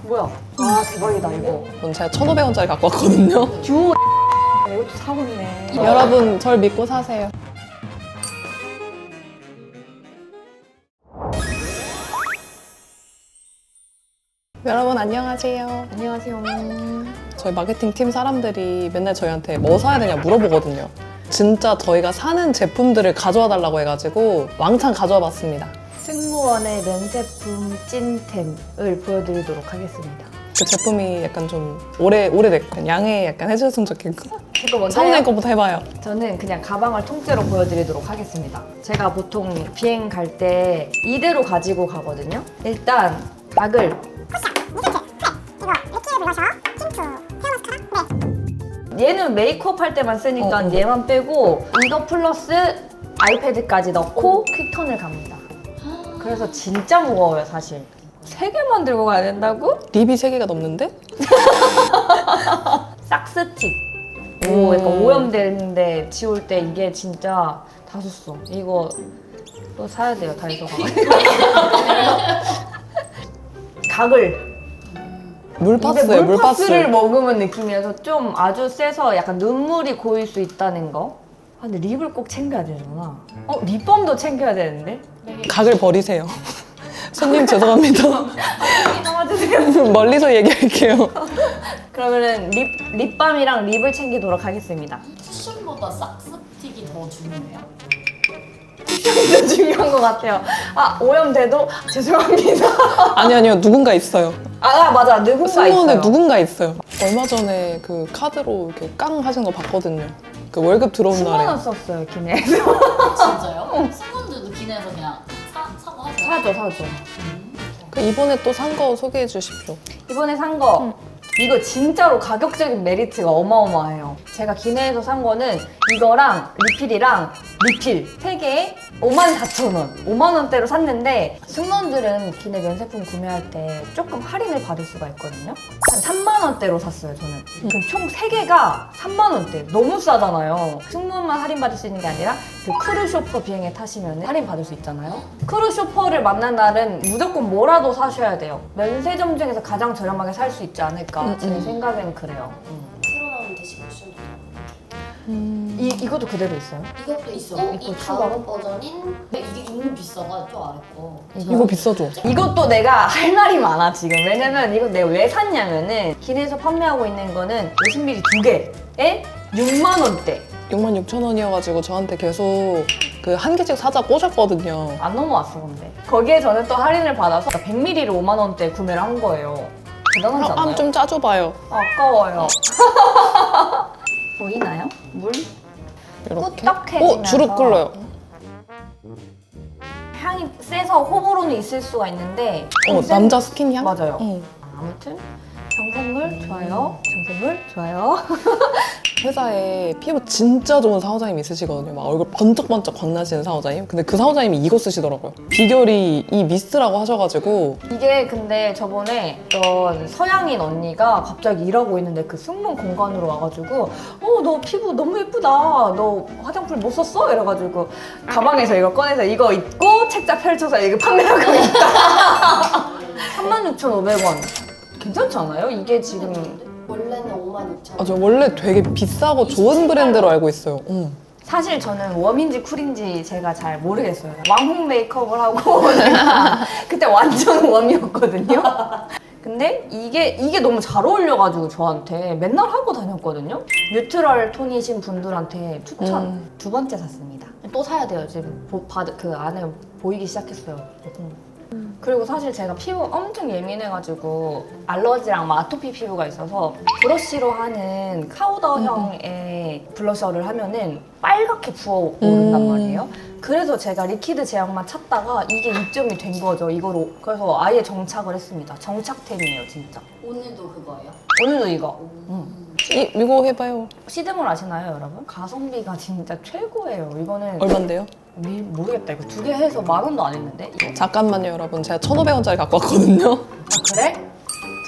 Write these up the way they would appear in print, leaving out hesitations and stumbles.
뭐야? 아 대박이다 이거. 이건 제가 1,500원짜리 갖고 왔거든요. 듀오 이것도 사겠네. 여러분 절 믿고 사세요. 여러분 안녕하세요. 안녕하세요. 저희 마케팅 팀 사람들이 맨날 저희한테 뭐 사야 되냐 물어보거든요. 진짜 저희가 사는 제품들을 가져와 달라고 해가지고 왕창 가져와 봤습니다. 승무원의 면세품 찐템을 보여드리도록 하겠습니다. 그 제품이 약간 좀 오래됐고 양해 약간 해주셨으면 좋겠고 이거 먼저 사모님 해요? 거부터 해봐요. 저는 그냥 가방을 통째로 보여드리도록 하겠습니다. 제가 보통 비행 갈 때 이대로 가지고 가거든요. 일단 박을 얘는 메이크업 할 때만 쓰니까 얘만 빼고 이거 플러스 아이패드까지 넣고 퀵턴을 갑니다. 그래서 진짜 무거워요 사실. 3개만 들고 가야 된다고? 립이 3개가 넘는데? 싹스틱. 오, 약간 오염되는데 지울 때 이게 진짜 다 썼어. 이거 또 사야 돼요 다이소 가서. 가글. 물파스예요, 물파스. 물파스를 먹으면 느낌이어서 좀 아주 세서 약간 눈물이 고일 수 있다는 거. 아, 근데 립을 꼭 챙겨야 되잖아. 립밤도 챙겨야 되는데? 각을 버리세요. 손님 죄송합니다. 담아주세요. 멀리서 얘기할게요. 그러면은 립밤이랑 립을 챙기도록 하겠습니다. 쿠션보다 싹스틱이 더 중요해요? 진짜 중요한 것 같아요. 아, 오염돼도 죄송합니다. 아니요 누군가 있어요. 아, 맞아. 누군가 승무원에 있어요. 누군가 있어요. 얼마 전에 그 카드로 이렇게 깡 하신 거 봤거든요. 그 월급 들어온 10만 원 날에. 썼어요, 기내에서. 진짜요? 승무원들도 기내에서 그냥 사고 하세요? 사죠. 그 이번에 또 산 거 소개해 주십시오. 이번에 산 거 이거 진짜로 가격적인 메리트가 어마어마해요. 제가 기내에서 산 거는 이거랑 리필이랑 리필 3개에 54,000원 5만원대로 샀는데 승무원들은 기내 면세품 구매할 때 조금 할인을 받을 수가 있거든요. 한 3만원대로 샀어요 저는. 그럼 총 3개가 3만원대 너무 싸잖아요. 승무원만 할인받을 수 있는 게 아니라 그 크루 쇼퍼 비행에 타시면 할인 받을 수 있잖아요. 크루 쇼퍼를 만난 날은 무조건 뭐라도 사셔야 돼요. 면세점 중에서 가장 저렴하게 살 수 있지 않을까 제 생각에는 그래요. 새로 나온 대시쿠션도 이것도 그대로 있어요? 이것도 있고 이거 이 추가로? 다음 버전인 근데 이게 너무 비싸가지고 아래 거 이거 비싸죠? 이것도 내가 할 말이 많아 지금. 왜냐면 이거 내가 왜 샀냐면은 기내에서 판매하고 있는 거는 50ml 2개에 6만 원대. 66,000원이어가지고 저한테 계속 그 한 개씩 사자 꼬셨거든요. 안 넘어왔어 근데. 거기에 저는 또 할인을 받아서 100ml를 5만 원대 구매를 한 거예요. 대단하지 않나요? 좀 짜줘봐요. 아까워요. 보이나요? 물? 이렇게. 꾸덕해지면서 주룩 끓어요. 향이 세서 호불호는 있을 수가 있는데 남자 스킨 향? 맞아요. 응. 아무튼 정샘물 좋아요. 정샘물 좋아요. 회사에 피부 진짜 좋은 사원장님 있으시거든요. 막 얼굴 번쩍번쩍 광나시는 사원장님. 근데 그 사원장님이 이거 쓰시더라고요. 비결이 이 미스트라고 하셔가지고 이게 근데 저번에 어떤 서양인 언니가 갑자기 일하고 있는데 그 승무원 공간으로 와가지고 너 피부 너무 예쁘다. 너 화장품 못 썼어? 이래가지고 가방에서 이걸 꺼내서 이거 입고 책자 펼쳐서 이거 판매하고 있다. 36,500원. 괜찮지 않아요? 이게 지금 원래는 56,000원 아, 저 원래 되게 비싸고 좋은 브랜드로 알고 있어요. 사실 저는 웜인지 쿨인지 제가 잘 모르겠어요. 왕홍 메이크업을 하고 제가 그때 완전 웜이었거든요. 근데 이게 너무 잘 어울려가지고 저한테 맨날 하고 다녔거든요. 뉴트럴 톤이신 분들한테 추천. 2번째 샀습니다. 또 사야 돼요. 지금 그 안에 보이기 시작했어요. 그리고 사실 제가 피부 엄청 예민해가지고 알러지랑 막 아토피 피부가 있어서 브러쉬로 하는 파우더형의 블러셔를 하면은 빨갛게 부어오른단 말이에요. 그래서 제가 리퀴드 제형만 찾다가 이게 입점이 된 거죠. 이거로. 그래서 아예 정착을 했습니다. 정착템이에요, 진짜. 오늘도 그거예요? 오늘도 이거. 이거 해봐요. 시드몰 아시나요, 여러분? 가성비가 진짜 최고예요. 이거는 얼만데요? 모르겠다. 이거 2개 해서 10,000원도 안 했는데. 이거. 잠깐만요, 여러분. 제가 1,500원짜리 갖고 왔거든요. 아, 그래?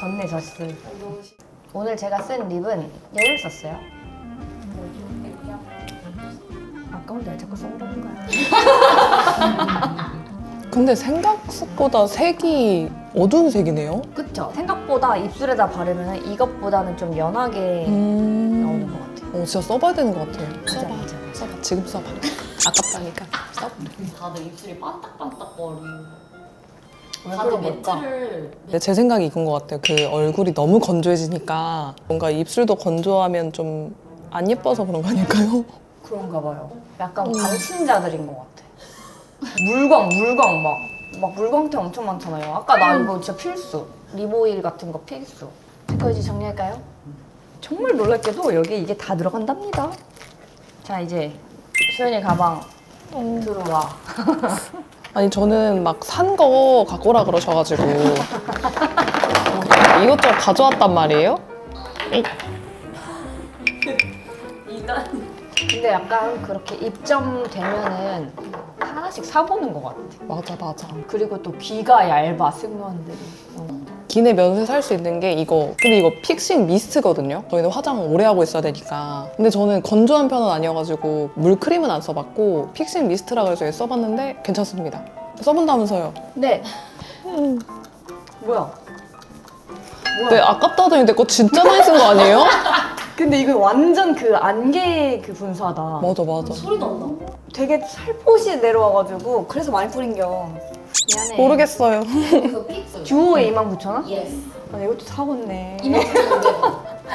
졌네, 졌어. 오늘 제가 쓴 립은 얘를 썼어요. 아까운데 왜 자꾸 써보는 거야? 근데 생각보다 색이 어두운 색이네요. 그쵸? 생각보다 입술에다 바르면 이것보다는 좀 연하게 나오는 것 같아요. 진짜 써봐야 되는 것 같아요. 맞아, 맞아. 써봐. 지금 써봐. 아깝다니까. 써봐. 다들 입술이 반딱반딱거리고. 왜 다들 그런 걸까? 멘트를 근데 제 생각이 이건 것 같아요. 그 얼굴이 너무 건조해지니까 뭔가 입술도 건조하면 좀 안 예뻐서 그런 거 아닐까요? 그런가 봐요. 약간 광친자들인 것 같아. 물광 막 물광태 엄청 많잖아요. 아까 나 이거 진짜 필수. 립오일 같은 거 필수. 이거 이제 정리할까요? 정말 놀랍게도 여기 이게 다 들어간답니다. 자 이제 수연이 가방 들어와. 아니 저는 막 산 거 갖고 오라 그러셔가지고 이것저것 가져왔단 말이에요. 근데 약간 그렇게 입점되면은 하나씩 사보는 것 같아. 맞아. 그리고 또 귀가 얇아 승무원들이. 기내 면세 살 수 있는 게 이거. 근데 이거 픽싱 미스트거든요. 저희는 화장 오래 하고 있어야 되니까. 근데 저는 건조한 편은 아니어가지고 물크림은 안 써봤고 픽싱 미스트라고 해서 써봤는데 괜찮습니다. 써본다면서요. 네. 뭐야? 네, 아깝다 하더니 내 거 진짜 많이 쓴 거 아니에요? 근데 이거 완전 그 안개 그 분사다. 맞아. 소리도 안 나. 되게 살포시 내려와가지고 그래서 많이 뿌린겨. 미안해. 모르겠어요. 그 픽스. 듀오에 29,000원? 예스. 아, 이것도 사봤네.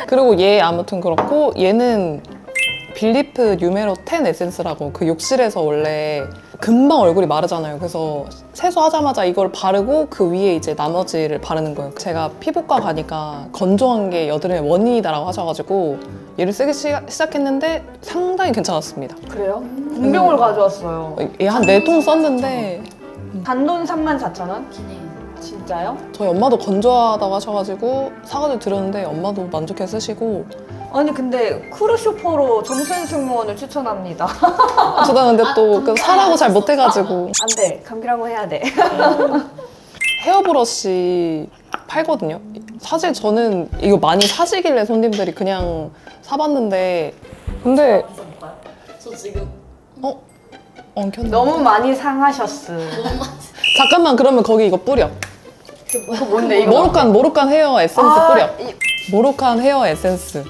그리고 얘 아무튼 그렇고 얘는 빌리프 뉴메로 10 에센스라고 그 욕실에서 원래 금방 얼굴이 마르잖아요. 그래서 세수하자마자 이걸 바르고 그 위에 이제 나머지를 바르는 거예요. 제가 피부과 가니까 건조한 게 여드름의 원인이다라고 하셔가지고 얘를 쓰기 시작했는데 상당히 괜찮았습니다. 그래요? 공병을 가져왔어요. 얘 한 4통 썼는데 단돈 34,000원? 기네. 진짜요? 저희 엄마도 건조하다고 하셔가지고 사가지고 드렸는데 엄마도 만족해 쓰시고 아니 근데 크루쇼퍼로 정수현 승무원을 추천합니다. 저도 근데 또 그 사라고 잘 못해가지고 안 돼. 감기라고 해야 돼. 헤어브러쉬 팔거든요. 사실 저는 이거 많이 사시길래 손님들이 그냥 사봤는데 근데 그래서 볼까요? 저 지금 엉켰네. 너무 많이 상하셨어. 너무 많이. 잠깐만 그러면 거기 이거 뿌려. 이거 뭔데 이거? 모로칸 헤어 에센스 뿌려. 이- 모로칸 헤어 에센스.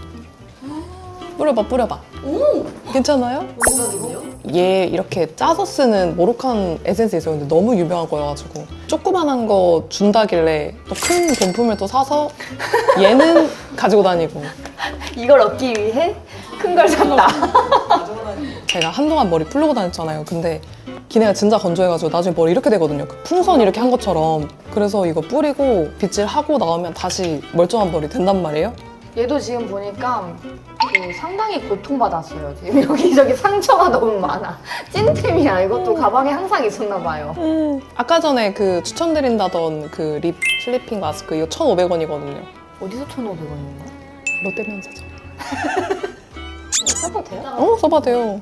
뿌려봐. 오! 괜찮아요? 대박인데요? 얘 이렇게 짜서 쓰는 모로칸 에센스 있어요. 근데 너무 유명한 거여가지고 조그만한 거 준다길래 또 큰 본품을 또 사서 얘는 가지고 다니고 이걸 얻기 위해 큰 걸 샀다. 제가 한동안 머리 풀르고 다녔잖아요. 근데 기내가 진짜 건조해가지고 나중에 머리 이렇게 되거든요. 그 풍선 이렇게 한 것처럼. 그래서 이거 뿌리고 빗질하고 나오면 다시 멀쩡한 머리 된단 말이에요. 얘도 지금 보니까 그 상당히 고통받았어요. 지금 여기저기 상처가 너무 많아. 찐템이야. 이것도 가방에 항상 있었나 봐요. 아까 전에 그 추천드린다던 그 립 슬리핑 마스크 이거 1,500원이거든요. 어디서 1,500원인가? 롯데면세점. 써봐도 돼요? 써봐도 돼요.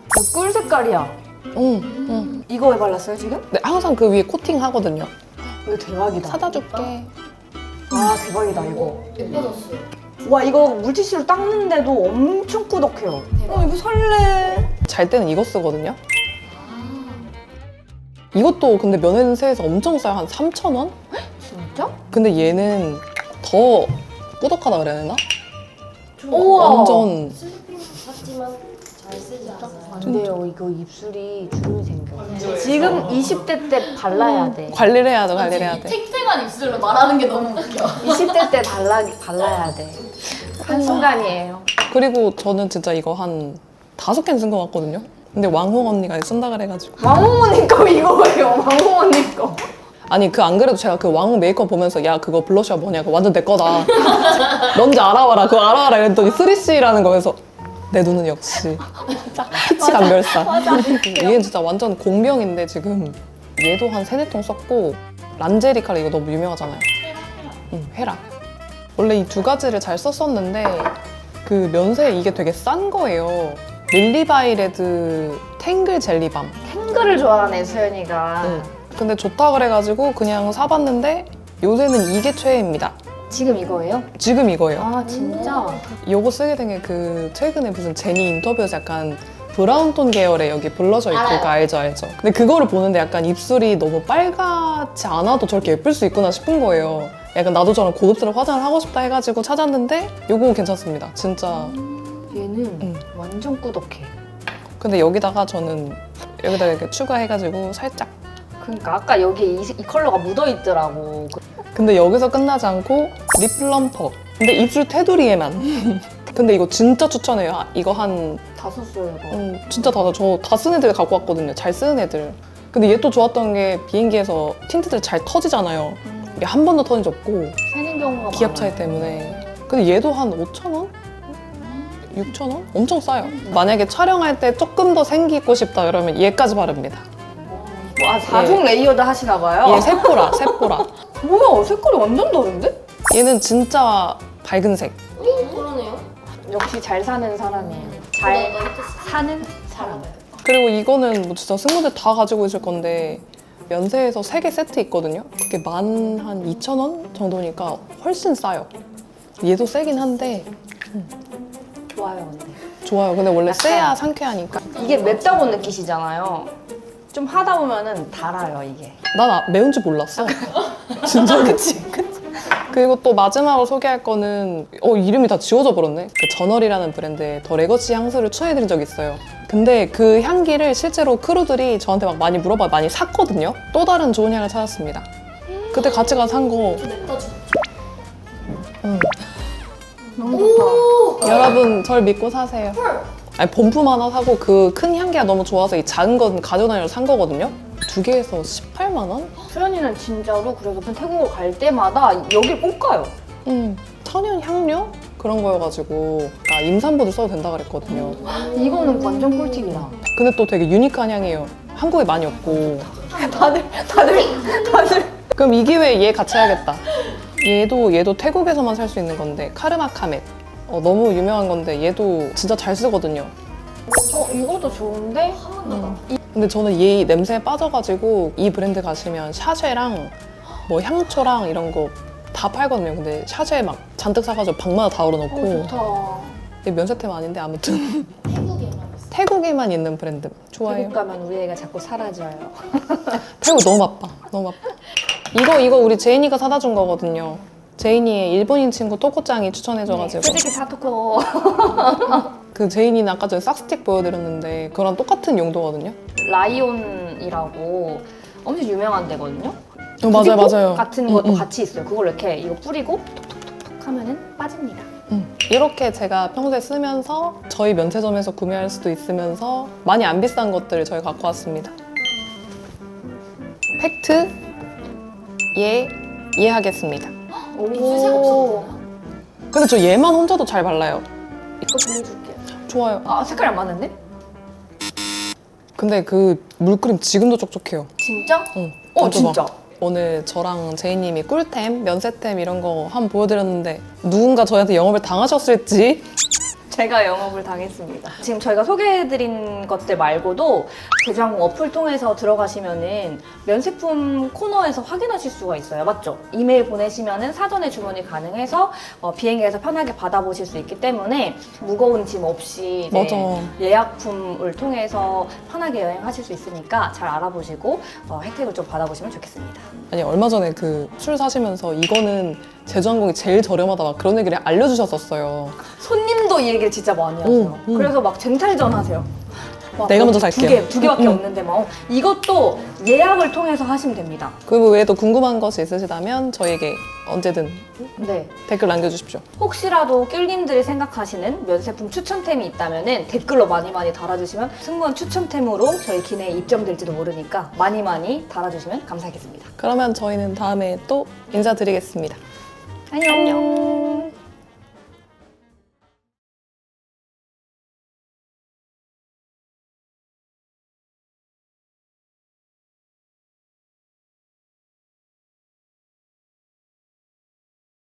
그 꿀 색깔이야. 응. 이거 왜 발랐어요 지금? 네, 항상 그 위에 코팅 하거든요. 이거 대박이다. 사다 줄게. 아 대박이다 이거. 예뻐졌어요. 와 이거 물티슈로 닦는데도 엄청 꾸덕해요. 이거 살래. 잘 때는 이거 쓰거든요. 아. 이것도 근데 면회세에서 엄청 싸요. 한 3,000원? 진짜? 근데 얘는 더 꾸덕하다 그래야 되나? 우와. 완전 슬리핑 샀지만 잘 쓰지 않아요. 안 돼요. 이거 입술이 주름이 생겨. 지금 20대 때 발라야 돼. 관리를 해야 돼. 탱탱한 입술로 말하는 게 너무 웃겨. 20대 때 발라야 돼. 한순간이에요. 그리고 저는 진짜 이거 한 5캔 쓴 것 같거든요. 근데 왕홍 언니가 쓴다 그래가지고 왕홍 언니 거 이거예요. 왕홍 언니 거. 아니 그 안 그래도 제가 그 왕홍 메이크업 보면서 야 그거 블러셔 뭐냐 그거 완전 내 거다 뭔지 알아와라 그거 알아와라 이랬더니 3C라는 거에서 내 눈은 역시 피치 감별사 얘는 진짜 완전 공명인데 지금 얘도 한 3-4통 썼고 란제리카라 이거 너무 유명하잖아요. 응, 헤라. 원래 이 두 가지를 잘 썼었는데 그 면세 이게 되게 싼 거예요. 릴리바이레드 탱글 젤리밤. 탱글을 좋아하네 수연이가. 응. 근데 좋다 그래가지고 그냥 사봤는데 요새는 이게 최애입니다. 지금 이거예요? 지금 이거예요. 아 진짜? 요거 쓰게 된 게 그 최근에 무슨 제니 인터뷰에서 약간 브라운톤 계열의 여기 블러셔 있고 알아요. 그거 알죠. 근데 그거를 보는데 약간 입술이 너무 빨갛지 않아도 저렇게 예쁠 수 있구나 싶은 거예요. 약간 나도 저런 고급스러운 화장을 하고 싶다 해가지고 찾았는데 요거 괜찮습니다. 진짜. 얘는 완전 꾸덕해. 근데 여기다가 저는 여기다 이렇게 추가해가지고 살짝. 그러니까 아까 여기에 이 컬러가 묻어있더라고. 근데 여기서 끝나지 않고 립 플럼퍼. 근데 입술 테두리에만. 근데 이거 진짜 추천해요. 이거 한 다 썼어요, 이거. 진짜 저 다 쓴 애들 갖고 왔거든요. 잘 쓰는 애들. 근데 얘 또 좋았던 게 비행기에서 틴트들 잘 터지잖아요. 이게 한 번도 터진 적 없고 새는 경우가 기압 많아요. 차이 때문에. 근데 얘도 한 5,000원? 6,000원? 엄청 싸요. 만약에 촬영할 때 조금 더 생기고 싶다 그러면 얘까지 바릅니다. 아, 4종 레이어드 하시나 봐요? 얘 세포라. 뭐야, 색깔이 완전 다른데? 얘는 진짜 밝은 색. 그러네요. 역시 잘 사는 사람이에요. 잘 잘 사는 사람. 그리고 이거는 뭐 진짜 승무들 다 가지고 있을 건데 면세에서 3개 세트 있거든요. 그게 12,000원 정도니까 훨씬 싸요. 얘도 세긴 한데 좋아요, 근데. 좋아요. 근데 원래 약간- 세야 상쾌하니까. 이게 맵다고 느끼시잖아요. 좀 하다 보면은 달아요, 이게. 난 매운 줄 몰랐어. 진짜. 그치. 그리고 또 마지막으로 소개할 거는 이름이 다 지워져 버렸네. 그 저널이라는 브랜드의 더 레거시 향수를 추천해드린 적이 있어요. 근데 그 향기를 실제로 크루들이 저한테 막 많이 물어봐 많이 샀거든요. 또 다른 좋은 향을 찾았습니다. 그때 같이 가서 산 거. 냅다 주. 너무 좋다. 여러분 절 믿고 사세요. 아니 본품 하나 사고 그 큰 향기가 너무 좋아서 이 작은 건 가져다니러 산 거거든요. 2개에서 18만 원? 수연이는 진짜로 그래서 태국을 갈 때마다 여길 꼭 가요. 천연 향료? 그런 거여가지고 임산부도 써도 된다 그랬거든요. 이거는 완전 꿀팁이다. 근데 또 되게 유니크한 향이에요. 한국에 많이 없고. 다들. 그럼 이 기회에 얘 같이 해야겠다. 얘도 태국에서만 살 수 있는 건데 카르마 카멧. 너무 유명한 건데 얘도 진짜 잘 쓰거든요. 이것도 좋은데? 근데 저는 얘 냄새에 빠져가지고 이 브랜드 가시면 샤쉐랑 뭐 향초랑 이런 거 다 팔거든요. 근데 샤쉐 막 잔뜩 사가지고 방마다 다 얼어놓고. 좋다. 얘 면세템 아닌데 아무튼 태국에만 있어. 태국에만 있는 브랜드 좋아요. 태국 가면 우리 애가 자꾸 사라져요. 태국 너무 바빠. 이거 우리 제인이가 사다 준 거거든요. 제인이의 일본인 친구 토코짱이 추천해줘가지고. 솔직히 사토코. 그 제인이는 아까 전에 싹스틱 보여드렸는데 그거랑 똑같은 용도거든요. 라이온이라고 엄청 유명한 데거든요. 맞아요. 부직포 같은 것도 같이 있어요. 그걸 이렇게 이거 뿌리고 톡톡톡톡 하면은 빠집니다. 이렇게 제가 평소에 쓰면서 저희 면세점에서 구매할 수도 있으면서 많이 안 비싼 것들을 저희 갖고 왔습니다. 팩트 얘 하겠습니다. 입술색 없었구나. 근데 저 얘만 혼자도 잘 발라요. 이거 빌려줄게요. 좋아요. 아, 색깔이 안 맞는데? 근데 그 물크림 지금도 촉촉해요. 진짜? 응. 진짜. 오늘 저랑 제이님이 꿀템, 면세템 이런 거 한번 보여드렸는데 누군가 저희한테 영업을 당하셨을지. 제가 영업을 당했습니다. 지금 저희가 소개해드린 것들 말고도 제주항공 어플 통해서 들어가시면은 면세품 코너에서 확인하실 수가 있어요. 맞죠? 이메일 보내시면은 사전에 주문이 가능해서 비행기에서 편하게 받아보실 수 있기 때문에 무거운 짐 없이 이제 맞아. 예약품을 통해서 편하게 여행하실 수 있으니까 잘 알아보시고 혜택을 좀 받아보시면 좋겠습니다. 아니 얼마 전에 그 술 사시면서 이거는 제주항공이 제일 저렴하다 막 그런 얘기를 알려주셨었어요. 손님도 이 얘기를 진짜 많이 하세요. 그래서 막 쟁탈전 하세요. 막 내가 먼저 살게요. 두 개밖에 없는데 막 이것도 예약을 통해서 하시면 됩니다. 그 외에도 궁금한 것이 있으시다면 저에게 언제든 네. 댓글 남겨주십시오. 혹시라도 낄님들이 생각하시는 면세품 추천템이 있다면은 댓글로 많이 달아주시면 승무원 추천템으로 저희 기내에 입점될지도 모르니까 많이 달아주시면 감사하겠습니다. 그러면 저희는 다음에 또 인사드리겠습니다. 안녕.